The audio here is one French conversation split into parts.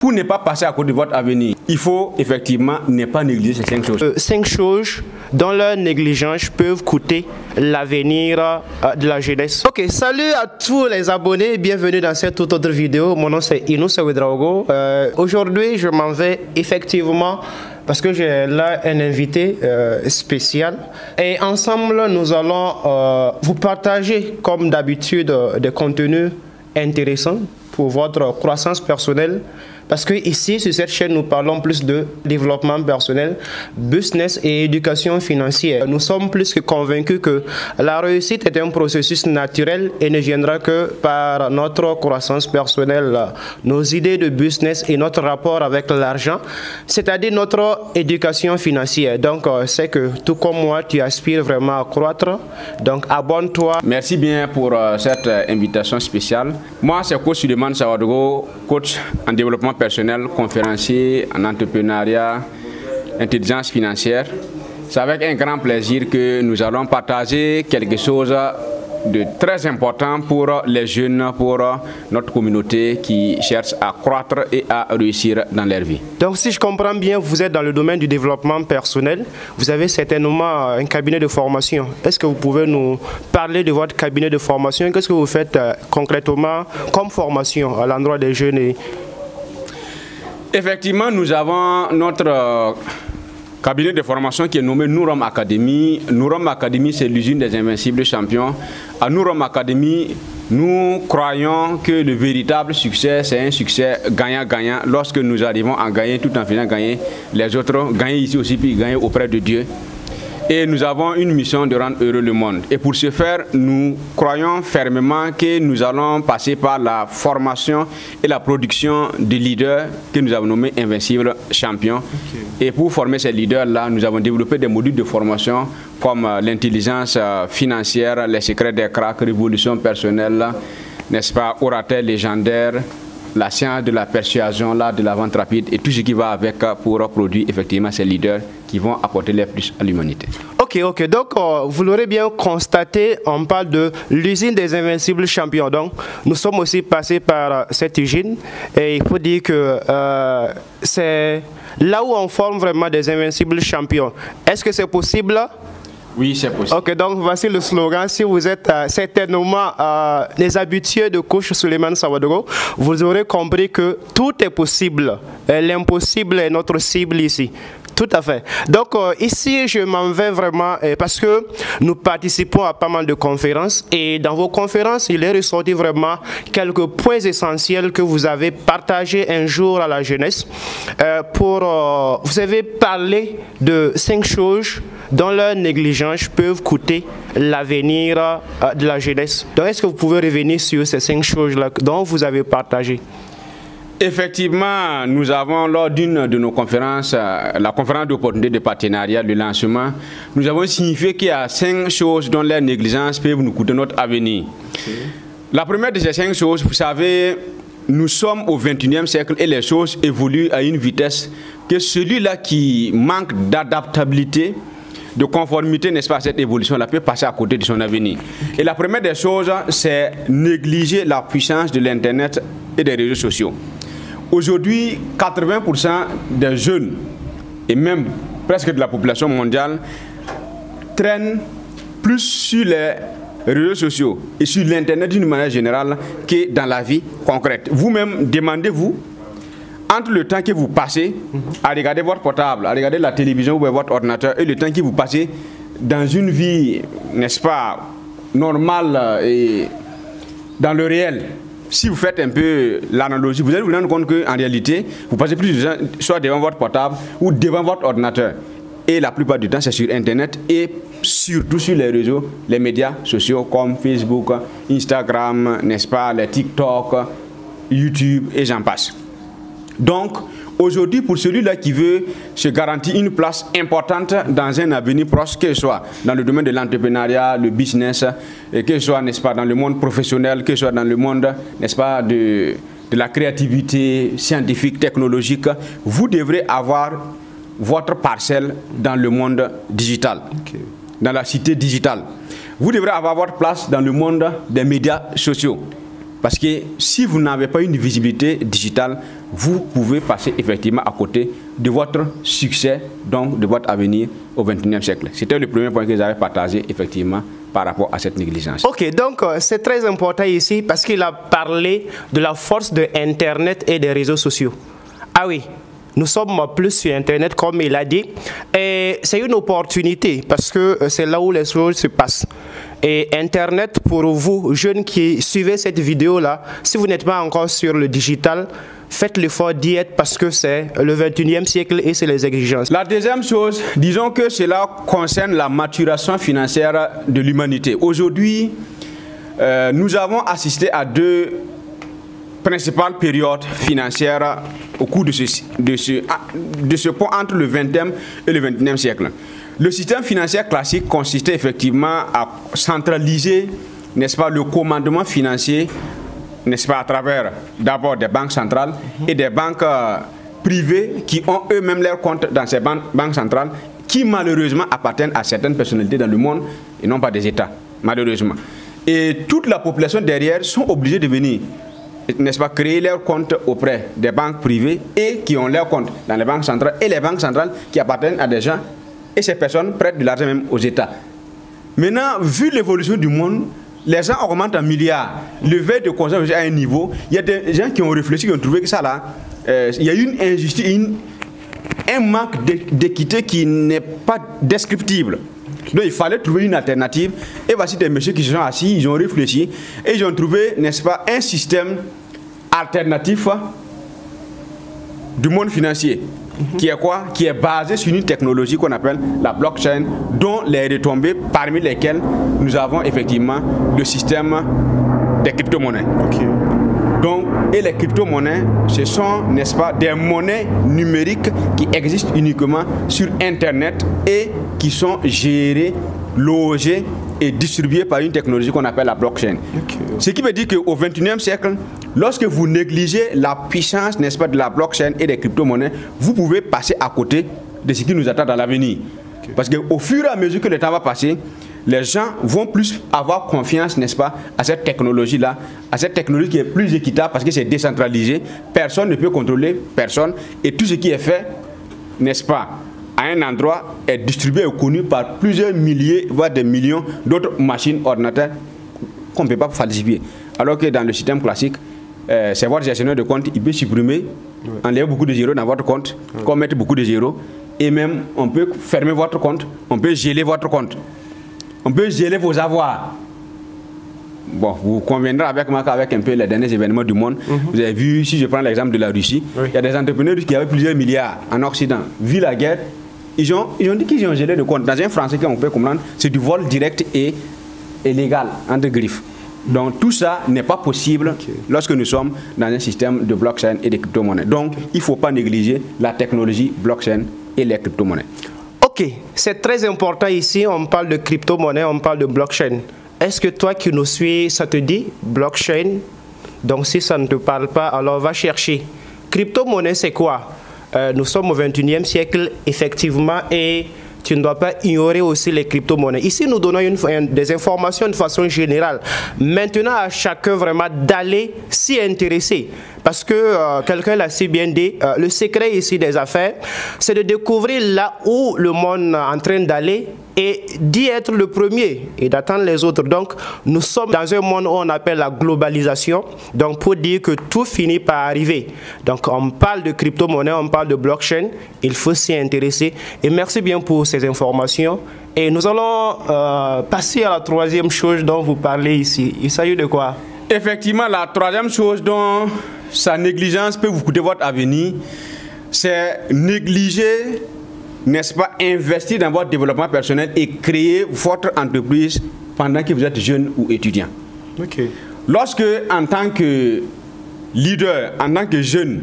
pour ne pas passer à côté de votre avenir, il faut effectivement ne pas négliger ces 5 choses. 5 choses dont leur négligence peuvent coûter l'avenir de la jeunesse. Ok, salut à tous les abonnés et bienvenue dans cette toute autre vidéo. Mon nom c'est Inoussa Ouedraogo. Aujourd'hui, je m'en vais effectivement parce que j'ai là un invité spécial. Et ensemble, nous allons vous partager, comme d'habitude, des contenus intéressants pour votre croissance personnelle. Parce que ici, sur cette chaîne, nous parlons plus de développement personnel, business et éducation financière. Nous sommes plus que convaincus que la réussite est un processus naturel et ne viendra que par notre croissance personnelle, nos idées de business et notre rapport avec l'argent, c'est-à-dire notre éducation financière. Donc, c'est que tout comme moi, tu aspires vraiment à croître. Donc, abonne-toi. Merci bien pour cette invitation spéciale. Moi, c'est coach Suleiman Sawadogo, coach en développement personnel, conférencier en entrepreneuriat, intelligence financière. C'est avec un grand plaisir que nous allons partager quelque chose de très important pour les jeunes, pour notre communauté qui cherche à croître et à réussir dans leur vie. Donc si je comprends bien, vous êtes dans le domaine du développement personnel. Vous avez certainement un cabinet de formation. Est-ce que vous pouvez nous parler de votre cabinet de formation? Qu'est-ce que vous faites concrètement comme formation à l'endroit des jeunes? Effectivement, nous avons notre cabinet de formation qui est nommé Nourom Academy. Nourom Academy, c'est l'usine des invincibles champions. À Nourom Academy, nous croyons que le véritable succès, c'est un succès gagnant-gagnant lorsque nous arrivons à gagner tout en faisant gagner les autres, gagner ici aussi, puis gagner auprès de Dieu. Et nous avons une mission de rendre heureux le monde. Et pour ce faire, nous croyons fermement que nous allons passer par la formation et la production de leaders que nous avons nommés Invincibles Champions. Et pour former ces leaders-là, nous avons développé des modules de formation comme l'intelligence financière, les secrets des cracks, révolution personnelle, n'est-ce pas, orateur légendaire, la science de la persuasion, l'art de la vente rapide et tout ce qui va avec pour produire effectivement ces leaders qui vont apporter les plus à l'humanité. Ok. Donc, vous l'aurez bien constaté, on parle de l'usine des invincibles champions. Donc, nous sommes aussi passés par cette usine et il faut dire que c'est là où on forme vraiment des invincibles champions. Est-ce que c'est possible? Oui, c'est possible. Ok, donc voici le slogan. Si vous êtes certainement les habitués de coach Suleiman Sawadogo, vous aurez compris que tout est possible. L'impossible est notre cible ici. Tout à fait. Donc ici, je m'en vais vraiment parce que nous participons à pas mal de conférences et dans vos conférences, il est ressorti vraiment quelques points essentiels que vous avez partagés un jour à la jeunesse. Vous avez parlé de 5 choses dont leur négligence peuvent coûter l'avenir de la jeunesse. Donc est-ce que vous pouvez revenir sur ces 5 choses-là dont vous avez partagé? Effectivement, nous avons lors d'une de nos conférences, la conférence d'opportunité de partenariat, le lancement, nous avons signifié qu'il y a 5 choses dont la négligence peut nous coûter notre avenir. La première de ces 5 choses, vous savez, nous sommes au 21e siècle et les choses évoluent à une vitesse que celui-là qui manque d'adaptabilité, de conformité, n'est-ce pas, à cette évolution-là peut passer à côté de son avenir. Et la première des choses, c'est négliger la puissance de l'Internet et des réseaux sociaux. Aujourd'hui, 80% des jeunes et même presque de la population mondiale traînent plus sur les réseaux sociaux et sur l'Internet d'une manière générale que dans la vie concrète. Vous-même, demandez-vous, entre le temps que vous passez à regarder votre portable, à regarder la télévision ou votre ordinateur et le temps que vous passez dans une vie, n'est-ce pas, normale et dans le réel, si vous faites un peu l'analogie, vous allez vous rendre compte qu'en réalité, vous passez plus de temps soit devant votre portable ou devant votre ordinateur. Et la plupart du temps, c'est sur Internet et surtout sur les réseaux, les médias sociaux comme Facebook, Instagram, n'est-ce pas, les TikTok, YouTube et j'en passe. Donc, aujourd'hui, pour celui-là qui veut se garantir une place importante dans un avenir proche, que ce soit dans le domaine de l'entrepreneuriat, le business, et que ce soit, n'est-ce pas, dans le monde professionnel, que ce soit dans le monde, n'est-ce pas, de la créativité scientifique, technologique, vous devrez avoir votre parcelle dans le monde digital, dans la cité digitale. Vous devrez avoir votre place dans le monde des médias sociaux. Parce que si vous n'avez pas une visibilité digitale, vous pouvez passer effectivement à côté de votre succès, donc de votre avenir au XXIe siècle. C'était le premier point que j'avais partagé effectivement par rapport à cette négligence. Ok, donc c'est très important ici parce qu'il a parlé de la force de Internet et des réseaux sociaux. Ah oui, nous sommes plus sur Internet comme il a dit. Et c'est une opportunité parce que c'est là où les choses se passent. Et Internet, pour vous, jeunes qui suivez cette vidéo-là, si vous n'êtes pas encore sur le digital, faites l'effort d'y être parce que c'est le XXIe siècle et c'est les exigences. La deuxième chose, disons que cela concerne la maturation financière de l'humanité. Aujourd'hui, nous avons assisté à deux principales périodes financières au cours de ce pont entre le XXe et le XXIe siècle. Le système financier classique consistait effectivement à centraliser, n'est-ce pas, le commandement financier, n'est-ce pas, à travers d'abord des banques centrales et des banques privées qui ont eux-mêmes leurs comptes dans ces banques centrales qui malheureusement appartiennent à certaines personnalités dans le monde et non pas des États, malheureusement. Et toute la population derrière sont obligés de venir, n'est-ce pas, créer leurs comptes auprès des banques privées et qui ont leurs comptes dans les banques centrales et les banques centrales qui appartiennent à des gens et ces personnes prêtent de l'argent même aux États. Maintenant, vu l'évolution du monde, les gens augmentent en milliards. Le verre de consommation à un niveau. Il y a des gens qui ont réfléchi, qui ont trouvé que ça là, il y a une injustice, un manque d'équité qui n'est pas descriptible. Donc il fallait trouver une alternative. Et voici des messieurs qui se sont assis, ils ont réfléchi et ils ont trouvé, n'est-ce pas, un système alternatif du monde financier. Qui est quoi? Qui est basé sur une technologie qu'on appelle la blockchain, dont les retombées, parmi lesquelles nous avons effectivement le système des crypto-monnaies. Okay. Donc, et les crypto-monnaies, ce sont, n'est-ce pas, des monnaies numériques qui existent uniquement sur Internet et qui sont gérées, logées et distribuées par une technologie qu'on appelle la blockchain. Okay. Ce qui veut dire qu'au XXIe siècle, lorsque vous négligez la puissance, n'est-ce pas, de la blockchain et des crypto-monnaies, vous pouvez passer à côté de ce qui nous attend dans l'avenir. Okay. Parce qu'au fur et à mesure que le temps va passer, les gens vont plus avoir confiance, n'est-ce pas, à cette technologie-là, à cette technologie qui est plus équitable parce que c'est décentralisé, personne ne peut contrôler personne et tout ce qui est fait, n'est-ce pas, à un endroit est distribué et connu par plusieurs milliers, voire des millions d'autres machines, ordinateurs qu'on ne peut pas falsifier. Alors que dans le système classique, c'est votre gestionnaire de compte, il peut supprimer, enlever beaucoup de zéros dans votre compte, comme mettre beaucoup de zéros, et même on peut fermer votre compte, on peut geler votre compte, on peut geler vos avoirs. Bon, vous conviendrez avec moi qu'avec un peu les derniers événements du monde, vous avez vu, si je prends l'exemple de la Russie, il y a des entrepreneurs qui avaient plusieurs milliards en Occident, vu la guerre, ils ont dit qu'ils ont gelé le compte. Dans un français qu'on peut comprendre, c'est du vol direct et illégal, entre griffes. Donc tout ça n'est pas possible lorsque nous sommes dans un système de blockchain et de crypto-monnaies. Donc il ne faut pas négliger la technologie blockchain et les crypto-monnaies. Ok, c'est très important ici, on parle de crypto-monnaie, on parle de blockchain. Est-ce que toi qui nous suis, ça te dit blockchain? Donc si ça ne te parle pas, alors va chercher. Crypto-monnaie c'est quoi? Nous sommes au XXIe siècle effectivement et tu ne dois pas ignorer aussi les crypto-monnaies. Ici, nous donnons des informations de façon générale. Maintenant, à chacun vraiment d'aller s'y intéresser. Parce que quelqu'un l'a si bien dit, le secret ici des affaires, c'est de découvrir là où le monde est en train d'aller et d'y être le premier et d'attendre les autres. Donc, nous sommes dans un monde où on appelle la globalisation. Donc, pour dire que tout finit par arriver. Donc, on parle de crypto-monnaie, on parle de blockchain. Il faut s'y intéresser. Et merci bien pour ces informations. Et nous allons passer à la troisième chose dont vous parlez ici. Il s'agit de quoi? Effectivement, la troisième chose dont sa négligence peut vous coûter votre avenir, c'est négliger, n'est-ce pas, investir dans votre développement personnel et créer votre entreprise pendant que vous êtes jeune ou étudiant. Okay. Lorsque, en tant que leader, en tant que jeune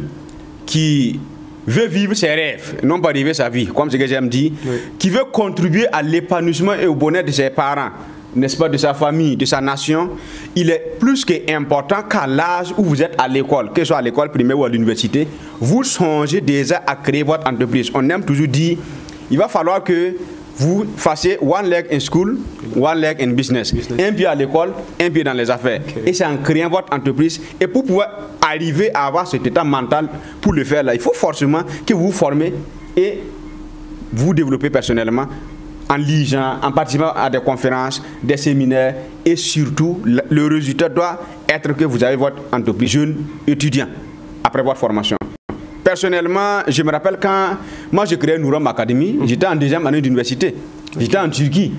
qui veut vivre ses rêves, non pas vivre sa vie, comme ce que j'aime dire, qui veut contribuer à l'épanouissement et au bonheur de ses parents, n'est-ce pas, de sa famille, de sa nation, il est plus qu'important qu'à l'âge où vous êtes à l'école, que ce soit à l'école primaire ou à l'université, vous songez déjà à créer votre entreprise. On aime toujours dire, il va falloir que vous fassiez one leg in school, one leg in business. Un pied à l'école, un pied dans les affaires. Et c'est en créant votre entreprise. Et pour pouvoir arriver à avoir cet état mental pour le faire là, il faut forcément que vous vous formez et vous développez personnellement en lisant, en participant à des conférences, des séminaires et surtout, le résultat doit être que vous avez votre entreprise jeune étudiant après votre formation. Personnellement, je me rappelle quand moi j'ai créé Nourom Academy, j'étais en deuxième année d'université, j'étais en Turquie.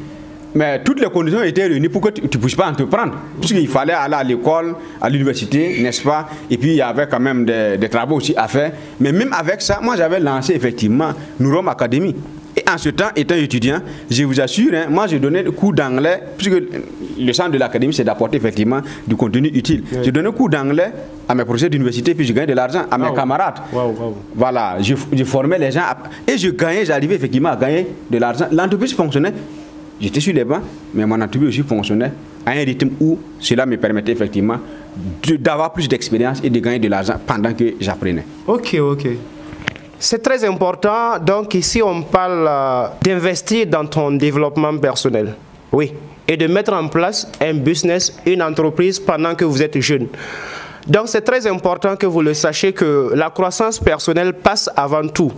Mais toutes les conditions étaient réunies pour que tu ne puisses pas entreprendre. Puisqu'il fallait aller à l'école, à l'université, n'est-ce pas? Et puis il y avait quand même des travaux aussi à faire. Mais même avec ça, moi j'avais lancé effectivement Nourom Academy. Et en ce temps, étant étudiant, je vous assure, hein, moi je donnais des cours d'anglais, puisque le centre de l'académie c'est d'apporter effectivement du contenu utile. Oui. Je donnais cours d'anglais à mes professeurs d'université, puis je gagnais de l'argent à mes camarades. Voilà, je formais les gens et je gagnais, j'arrivais effectivement à gagner de l'argent. L'entreprise fonctionnait, j'étais sur les bancs, mais mon entreprise aussi fonctionnait à un rythme où cela me permettait effectivement d'avoir plus d'expérience et de gagner de l'argent pendant que j'apprenais. Ok. C'est très important. Donc ici, on parle d'investir dans ton développement personnel. Oui. Et de mettre en place un business, une entreprise pendant que vous êtes jeune. Donc c'est très important que vous le sachiez que la croissance personnelle passe avant tout.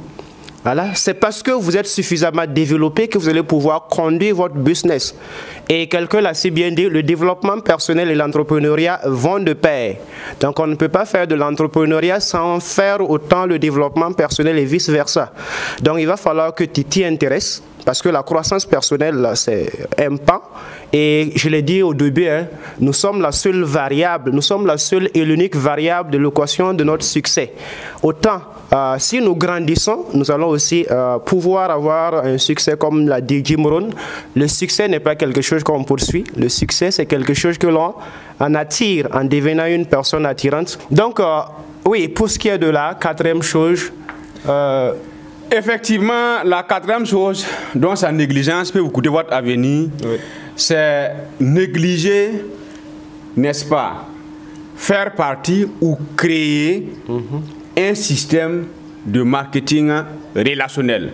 Voilà. C'est parce que vous êtes suffisamment développé que vous allez pouvoir conduire votre business. Et quelqu'un l'a si bien dit, le développement personnel et l'entrepreneuriat vont de pair. Donc on ne peut pas faire de l'entrepreneuriat sans faire autant le développement personnel et vice-versa. Donc il va falloir que tu t'y intéresses. Parce que la croissance personnelle, c'est un pan. Et je l'ai dit au début, hein, nous sommes la seule variable, nous sommes la seule et l'unique variable de l'équation de notre succès. Autant, si nous grandissons, nous allons aussi pouvoir avoir un succès comme l'a dit Jim Rohn. Le succès n'est pas quelque chose qu'on poursuit. Le succès, c'est quelque chose que l'on en attire en devenant une personne attirante. Donc, oui, pour ce qui est de la quatrième chose... Effectivement, la quatrième chose dont sa négligence peut vous coûter votre avenir, c'est négliger, n'est-ce pas, faire partie ou créer un système de marketing relationnel.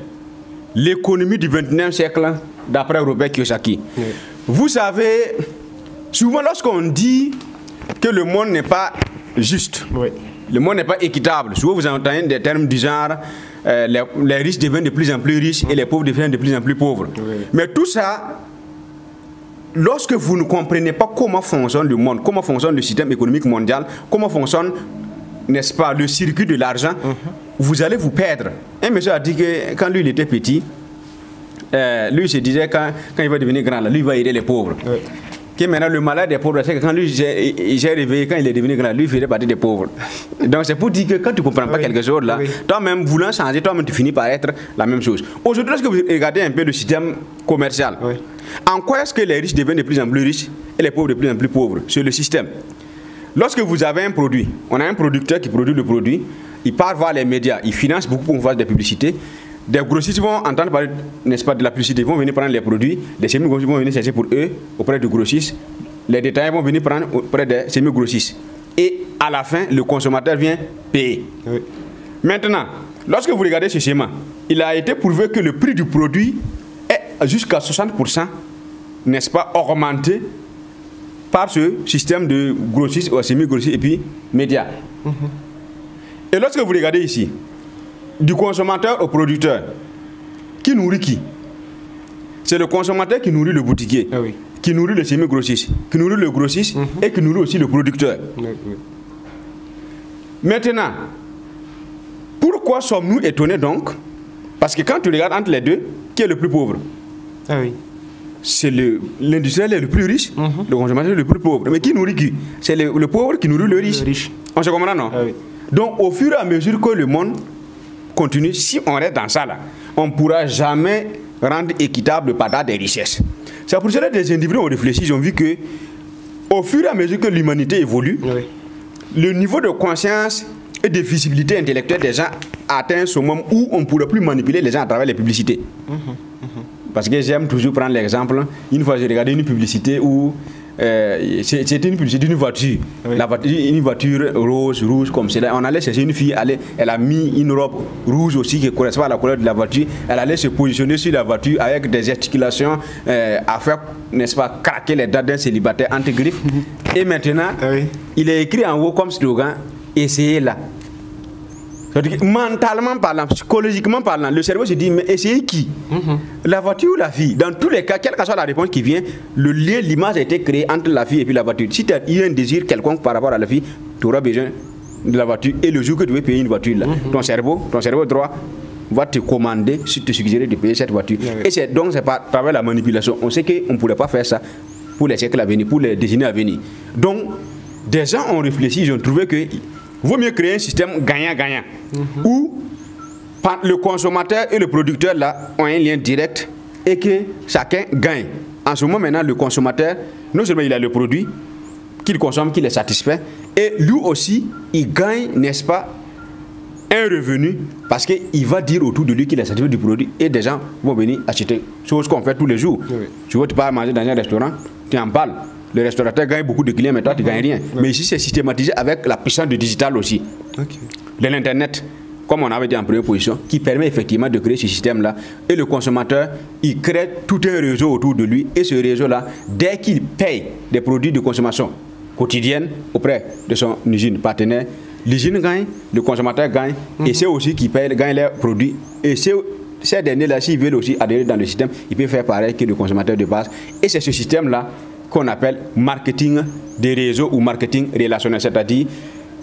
L'économie du 21e siècle, d'après Robert Kiyosaki. Vous savez, souvent lorsqu'on dit que le monde n'est pas juste, le monde n'est pas équitable, souvent vous entendez des termes du genre les riches deviennent de plus en plus riches et les pauvres deviennent de plus en plus pauvres. Mais tout ça, lorsque vous ne comprenez pas comment fonctionne le monde, comment fonctionne le système économique mondial, comment fonctionne, n'est-ce pas, le circuit de l'argent, vous allez vous perdre. Un monsieur a dit que quand lui il était petit, lui se disait quand il va devenir grand, là, lui va aider les pauvres. Que maintenant le malade des pauvres, c'est que quand lui j'ai réveillé, quand il est devenu grand, lui il faisait partie des pauvres. Donc c'est pour dire que quand tu ne comprends pas quelque chose là, toi-même voulant changer, toi-même tu finis par être la même chose. Aujourd'hui, lorsque vous regardez un peu le système commercial, en quoi est-ce que les riches deviennent de plus en plus riches et les pauvres de plus en plus pauvres? C'est le système. Lorsque vous avez un produit, on a un producteur qui produit le produit, il part voir les médias, il finance beaucoup pour faire des publicités. Des grossistes vont entendre parler, n'est-ce pas, de la publicité, ils vont venir prendre les produits, les semi-grossistes vont venir chercher pour eux auprès du grossiste, les détaillants vont venir prendre auprès des semi-grossistes. Et à la fin, le consommateur vient payer. Maintenant, lorsque vous regardez ce schéma, il a été prouvé que le prix du produit est jusqu'à 60%, n'est-ce pas, augmenté par ce système de grossistes ou semi-grossistes et puis médias. Et lorsque vous regardez ici, du consommateur au producteur, qui nourrit qui? C'est le consommateur qui nourrit le boutiquier, qui nourrit le semi-grossiste, qui nourrit le grossiste et qui nourrit aussi le producteur. Maintenant, pourquoi sommes-nous étonnés donc? Parce que quand tu regardes entre les deux, qui est le plus pauvre? C'est l'industriel le plus riche, le consommateur le plus pauvre. Mais qui nourrit qui? C'est le pauvre qui nourrit le riche. On se comprend, non? Donc au fur et à mesure que le monde continue, si on reste dans ça là, on ne pourra jamais rendre équitable le partage des richesses. C'est pour cela que des individus ont réfléchi, ils ont vu que au fur et à mesure que l'humanité évolue, le niveau de conscience et de visibilité intellectuelle des gens atteint ce moment où on ne pourra plus manipuler les gens à travers les publicités. Parce que j'aime toujours prendre l'exemple, une fois j'ai regardé une publicité où c'était une publicité d'une voiture. Oui. Une voiture rouge comme cela. On allait chercher une fille, elle a mis une robe rouge aussi qui correspond à la couleur de la voiture. Elle allait se positionner sur la voiture avec des gesticulations à faire, n'est-ce pas, craquer les dents d'un célibataire entre griffes. Et maintenant, il est écrit en haut comme slogan, essayez là. Mentalement parlant, psychologiquement parlant, le cerveau se dit, mais essayez qui? La voiture ou la fille? Dans tous les cas, quelle que soit la réponse qui vient, le lien, l'image a été créée entre la fille et puis la voiture. Si tu as eu un désir quelconque par rapport à la fille, tu auras besoin de la voiture. Et le jour que tu veux payer une voiture, là, ton cerveau droit va te commander, te suggérer de payer cette voiture. Et donc c'est par travers la manipulation. On sait qu'on ne pourrait pas faire ça pour les siècles à venir, pour les décennies à venir. Donc, des gens ont réfléchi, ils ont trouvé que vaut mieux créer un système gagnant-gagnant où le consommateur et le producteur là ont un lien direct et que chacun gagne. En ce moment maintenant, le consommateur, non seulement il a le produit qu'il consomme, qu'il est satisfait, et lui aussi, il gagne, n'est-ce pas, un revenu parce qu'il va dire autour de lui qu'il est satisfait du produit et des gens vont venir acheter, chose qu'on fait tous les jours. Tu veux pas manger dans un restaurant, tu en parles. Le restaurateur gagne beaucoup de clients, mais toi, tu ne gagnes rien. Mais ici, c'est systématisé avec la puissance du digital aussi. De l'Internet, comme on avait dit en première position, qui permet effectivement de créer ce système-là. Et le consommateur, il crée tout un réseau autour de lui. Et ce réseau-là, dès qu'il paye des produits de consommation quotidienne auprès de son usine partenaire, l'usine gagne, le consommateur gagne, et c'est aussi qui gagne les produits. Et ces derniers-là, s'ils veulent aussi adhérer dans le système, ils peuvent faire pareil que le consommateur de base. Et c'est ce système-là qu'on appelle marketing des réseaux ou marketing relationnel, c'est-à-dire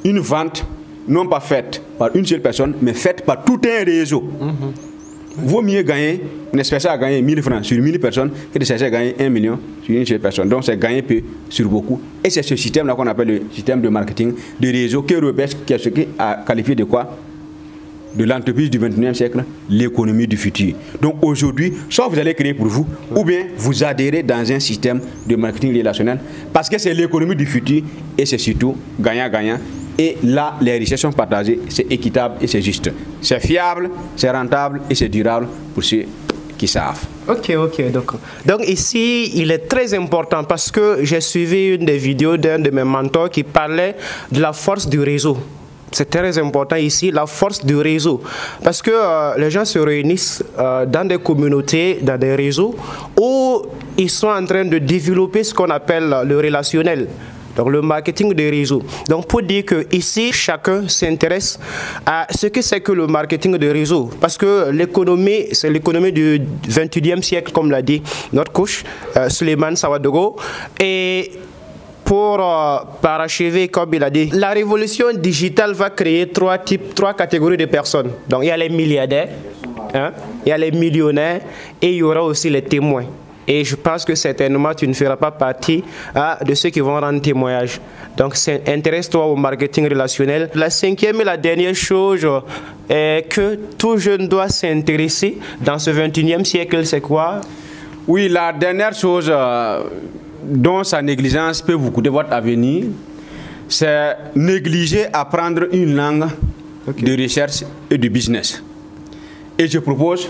une vente non pas faite par une seule personne, mais faite par tout un réseau. Vaut mieux gagner, n'espérer à gagner 1000 francs sur 1000 personnes que de chercher à gagner 1 million sur une seule personne. Donc c'est gagner peu sur beaucoup. Et c'est ce système-là qu'on appelle le système de marketing de réseau que Robert, qui a qualifié de quoi? De l'entreprise du 21e siècle, l'économie du futur. Donc aujourd'hui, soit vous allez créer pour vous, ou bien vous adhérez dans un système de marketing relationnel, parce que c'est l'économie du futur et c'est surtout gagnant-gagnant. Et là, les richesses sont partagées, c'est équitable et c'est juste. C'est fiable, c'est rentable et c'est durable pour ceux qui savent. Ok, donc ici, il est très important parce que j'ai suivi une des vidéos d'un de mes mentors qui parlait de la force du réseau. C'est très important ici, la force du réseau. Parce que les gens se réunissent dans des communautés, dans des réseaux, où ils sont en train de développer ce qu'on appelle le relationnel. Donc le marketing des réseaux. Donc pour dire que ici, chacun s'intéresse à ce que c'est que le marketing de réseau. Parce que l'économie, c'est l'économie du 21e siècle, comme l'a dit notre coach, Suleiman Sawadogo. Et pour parachever, comme il a dit, la révolution digitale va créer trois catégories de personnes. Donc il y a les milliardaires, il y a les millionnaires et il y aura aussi les témoins. Et je pense que certainement tu ne feras pas partie de ceux qui vont rendre témoignage. Donc intéresse-toi au marketing relationnel. La cinquième et la dernière chose que tout jeune doit s'intéresser dans ce 21e siècle, c'est quoi? Oui, la dernière chose dont sa négligence peut vous coûter votre avenir, c'est négliger apprendre une langue de recherche et de business. Et je propose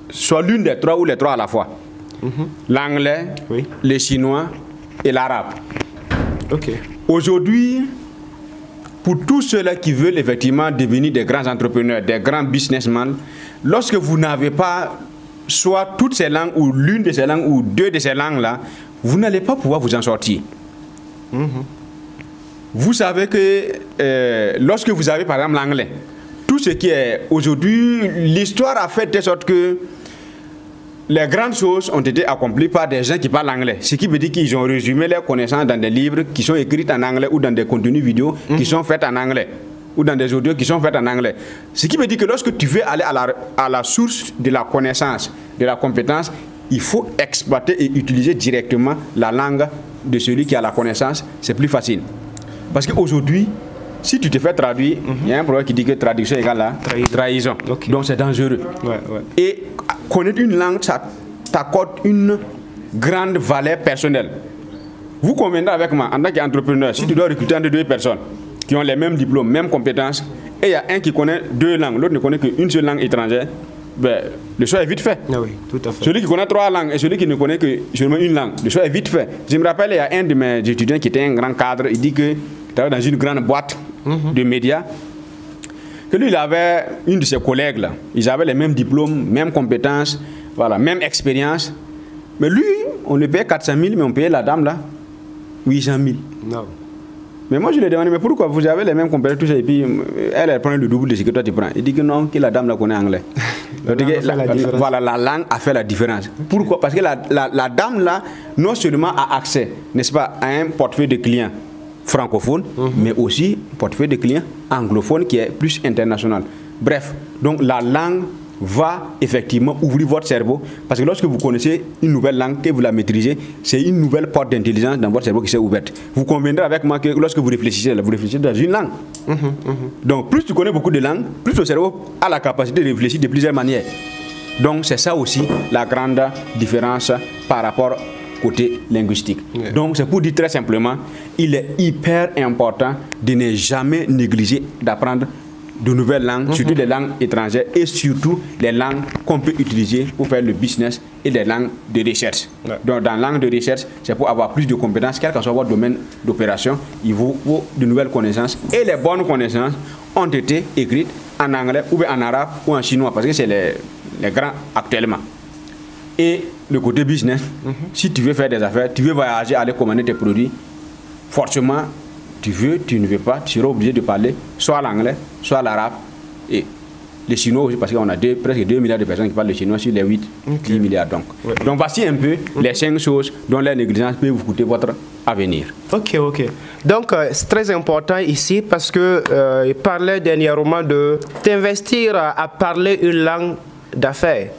soit l'une des trois ou les trois à la fois. L'anglais, le chinois et l'arabe. Aujourd'hui, pour tous ceux-là qui veulent effectivement devenir des grands entrepreneurs, des grands businessmen, lorsque vous n'avez pas soit toutes ces langues ou l'une de ces langues ou deux de ces langues-là, vous n'allez pas pouvoir vous en sortir. Vous savez que lorsque vous avez par exemple l'anglais, tout ce qui est aujourd'hui, l'histoire a fait de sorte que les grandes choses ont été accomplies par des gens qui parlent anglais. Ce qui veut dire qu'ils ont résumé leurs connaissances dans des livres qui sont écrits en anglais ou dans des contenus vidéo qui sont faits en anglais ou dans des audios qui sont faits en anglais. Ce qui veut dire que lorsque tu veux aller à la source de la connaissance, de la compétence, il faut exploiter et utiliser directement la langue de celui qui a la connaissance. C'est plus facile. Parce qu'aujourd'hui, si tu te fais traduire, il y a un problème qui dit que traduction égale à trahison. Donc c'est dangereux. Et connaître une langue, ça t'accorde une grande valeur personnelle. Vous conviendrez avec moi, en tant qu'entrepreneur, si tu dois recruter entre deux personnes qui ont les mêmes diplômes, mêmes compétences, et il y a un qui connaît deux langues, l'autre ne connaît qu'une seule langue étrangère, ben, le choix est vite fait. Ah oui, tout à fait. Celui qui connaît 3 langues et celui qui ne connaît que seulement une langue, le choix est vite fait. Je me rappelle, il y a un de mes étudiants qui était un grand cadre, il dit que dans une grande boîte de médias, que lui, il avait une de ses collègues, là, ils avaient les mêmes diplômes, mêmes compétences, voilà, même expérience. Mais lui, on le payait 400 000, mais on payait la dame, là, 800 000. Non. Mais moi, je lui ai demandé, mais pourquoi vous avez les mêmes compétences, tout ça, et puis elle prend le double de ce que toi tu prends. Il dit que non, que la dame la connaît anglais. Voilà, la langue a fait la différence. Pourquoi? Parce que la dame, là, non seulement a accès, n'est-ce pas, à un portefeuille de clients francophones, mais aussi un portefeuille de clients anglophones qui est plus international. Bref, donc la langue va effectivement ouvrir votre cerveau, parce que lorsque vous connaissez une nouvelle langue, que vous la maîtrisez, c'est une nouvelle porte d'intelligence dans votre cerveau qui s'est ouverte. Vous conviendrez avec moi que lorsque vous réfléchissez dans une langue. Donc plus tu connais beaucoup de langues, plus le cerveau a la capacité de réfléchir de plusieurs manières. Donc c'est ça aussi la grande différence par rapport côté linguistique. Donc c'est pour dire très simplement, il est hyper important de ne jamais négliger d'apprendre de nouvelles langues, surtout les langues étrangères et surtout les langues qu'on peut utiliser pour faire le business et les langues de recherche. Donc dans la langue de recherche, c'est pour avoir plus de compétences, quel que soit votre domaine d'opération, il vous faut de nouvelles connaissances et les bonnes connaissances ont été écrites en anglais ou en arabe ou en chinois parce que c'est les grands actuellement. Et le côté business, si tu veux faire des affaires, tu veux voyager, aller commander tes produits, forcément, tu ne veux pas, tu seras obligé de parler soit l'anglais, soit l'arabe et les chinois aussi, parce qu'on a presque 2 milliards de personnes qui parlent le chinois sur les 10 milliards. Donc voici un peu les 5 choses dont la négligence peut vous coûter votre avenir. Ok. Donc, c'est très important ici parce que il parlait dernièrement de t'investir à parler une langue d'affaires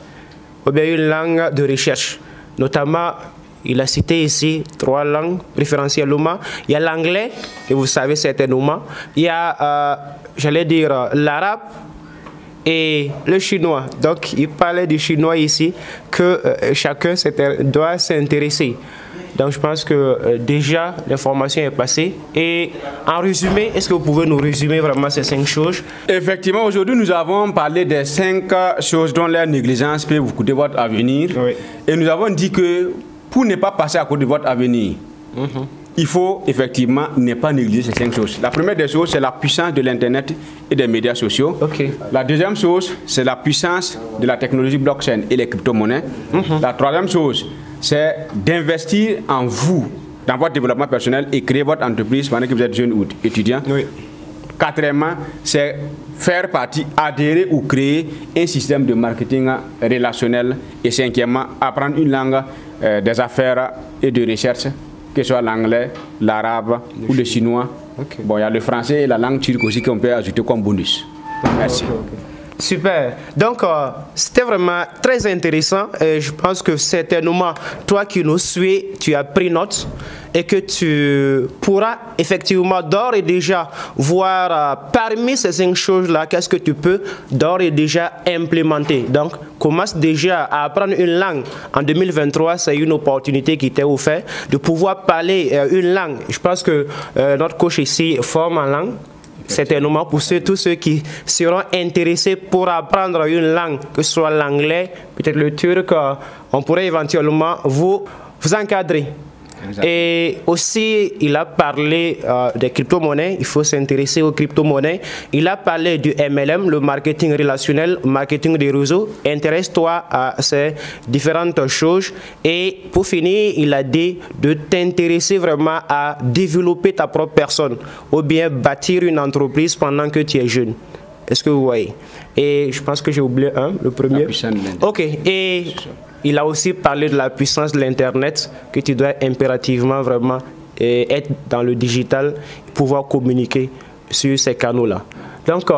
ou bien une langue de recherche. Notamment, il a cité ici 3 langues préférentiellement. Il y a l'anglais, et vous savez certainement. Il y a, j'allais dire, l'arabe et le chinois. Donc, il parlait du chinois ici, que chacun doit s'intéresser. Donc, je pense que déjà, l'information est passée. Et en résumé, est-ce que vous pouvez nous résumer vraiment ces 5 choses? Effectivement, aujourd'hui, nous avons parlé des 5 choses dont la négligence peut vous coûter votre avenir. Oui. Et nous avons dit que pour ne pas passer à côté de votre avenir, il faut effectivement ne pas négliger ces 5 choses. La première des choses, c'est la puissance de l'Internet et des médias sociaux. La deuxième chose, c'est la puissance de la technologie blockchain et les crypto-monnaies. La troisième chose, c'est d'investir en vous, dans votre développement personnel et créer votre entreprise pendant que vous êtes jeune ou étudiant. Quatrièmement, c'est faire partie, adhérer ou créer un système de marketing relationnel. Et cinquièmement, apprendre une langue des affaires et de recherche, que ce soit l'anglais, l'arabe ou le chinois. Bon, il y a le français et la langue turque aussi qu'on peut ajouter comme bonus. Merci. Super. Donc, c'était vraiment très intéressant. Et je pense que certainement, toi qui nous suis, tu as pris note et que tu pourras effectivement d'ores et déjà voir parmi ces 5 choses-là, qu'est-ce que tu peux d'ores et déjà implémenter. Donc, commence déjà à apprendre une langue. En 2023, c'est une opportunité qui t'est offerte de pouvoir parler une langue. Je pense que notre coach ici forme en langue. Certainement pour tous ceux qui seront intéressés pour apprendre une langue, que ce soit l'anglais, peut-être le turc, on pourrait éventuellement vous encadrer. Exactement. Et aussi, il a parlé des crypto-monnaies, il faut s'intéresser aux crypto-monnaies. Il a parlé du MLM, le marketing relationnel, marketing des réseaux. Intéresse-toi à ces différentes choses. Et pour finir, il a dit de t'intéresser vraiment à développer ta propre personne ou bien bâtir une entreprise pendant que tu es jeune. Est-ce que vous voyez? Et je pense que j'ai oublié le premier. Ok, et il a aussi parlé de la puissance de l'Internet, que tu dois impérativement vraiment être dans le digital, pouvoir communiquer sur ces canaux-là. Donc,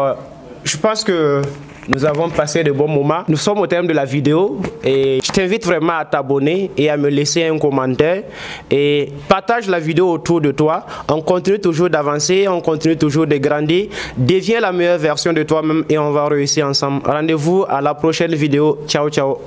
je pense que nous avons passé de bons moments. Nous sommes au terme de la vidéo et je t'invite vraiment à t'abonner et à me laisser un commentaire et partage la vidéo autour de toi. On continue toujours d'avancer, on continue toujours de grandir. Deviens la meilleure version de toi-même et on va réussir ensemble. Rendez-vous à la prochaine vidéo. Ciao, ciao.